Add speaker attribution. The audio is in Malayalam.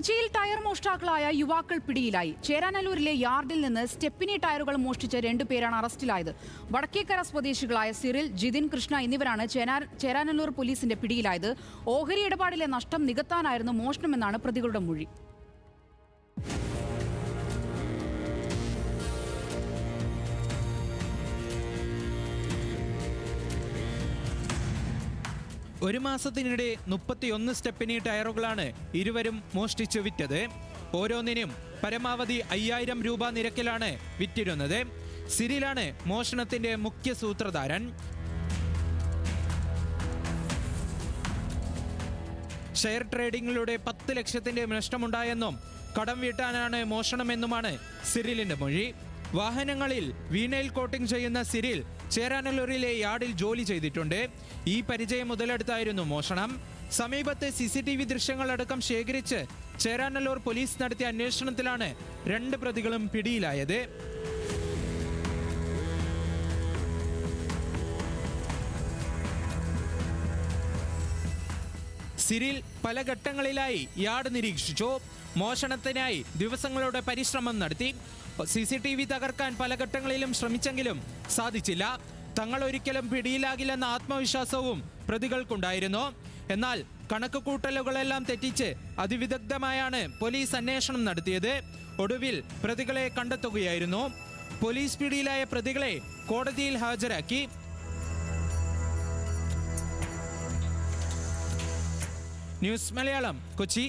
Speaker 1: കൊച്ചിയിൽ ടയർ മോഷ്ടാക്കളായ യുവാക്കൾ പിടിയിലായി. ചേരാനല്ലൂരിലെ യാർഡിൽ നിന്ന് സ്റ്റെപ്പിനി ടയറുകൾ മോഷ്ടിച്ച 2 പേരാണ് അറസ്റ്റിലായത്. വടക്കേക്കര സ്വദേശികളായ സിറിൽ, ജിതിൻ, കൃഷ്ണ എന്നിവരാണ് ചേരാനല്ലൂർ പോലീസിന്റെ പിടിയിലായത്. ഓഹരി ഇടപാടിലെ നഷ്ടം നികത്താനായിരുന്നു മോഷണമെന്നാണ് പ്രതികളുടെ മൊഴി.
Speaker 2: ഒരു മാസത്തിനിടെ 31 സ്റ്റെപ്പിനി ടയറുകളാണ് ഇരുവരും മോഷ്ടിച്ചു വിറ്റത്. ഓരോന്നിനും പരമാവധി 5000 രൂപ നിരക്കിലാണ് വിറ്റിരുന്നത്. സിരിലാണ് മോഷണത്തിന്റെ മുഖ്യ സൂത്രധാരൻ. ഷെയർ ട്രേഡിംഗിലൂടെ 10 ലക്ഷത്തിന്റെ നഷ്ടമുണ്ടായെന്നും കടം വീട്ടാനാണ് മോഷണമെന്നുമാണ് സിരിലിന്റെ മൊഴി. വാഹനങ്ങളിൽ വീനൈൽ കോട്ടിംഗ് ചെയ്യുന്ന സിരിൽ ചേരാനല്ലൂരിലെ യാർഡിൽ ജോലി ചെയ്തിട്ടുണ്ട്. ഈ പരിചയം മുതലെടുത്തായിരുന്നു മോഷണം. സമീപത്തെ CCTV ദൃശ്യങ്ങളടക്കം ശേഖരിച്ച് ചേരാനല്ലൂർ പോലീസ് നടത്തിയ അന്വേഷണത്തിലാണ് 2 പ്രതികളും പിടിയിലായത്. സിരിൽ പല ഘട്ടങ്ങളിലായി യാർഡ് നിരീക്ഷിച്ചു. മോഷണത്തിനായി ദിവസങ്ങളുടെ പരിശ്രമം നടത്തി. CCTV തകർക്കാൻ പല ഘട്ടങ്ങളിലും ശ്രമിച്ചെങ്കിലും സാധിച്ചില്ല. തങ്ങൾ ഒരിക്കലും പിടിയിലാകില്ലെന്ന ആത്മവിശ്വാസവും പ്രതികൾക്കുണ്ടായിരുന്നു. എന്നാൽ കണക്കുകൂട്ടലുകളെല്ലാം തെറ്റിച്ച് അതിവിദഗ്ധമായാണ് പോലീസ് അന്വേഷണം നടത്തിയത്. ഒടുവിൽ പ്രതികളെ കണ്ടെത്തുകയായിരുന്നു. പോലീസ് പിടിയിലായ പ്രതികളെ കോടതിയിൽ ഹാജരാക്കി. ന്യൂസ് മലയാളം, കൊച്ചി.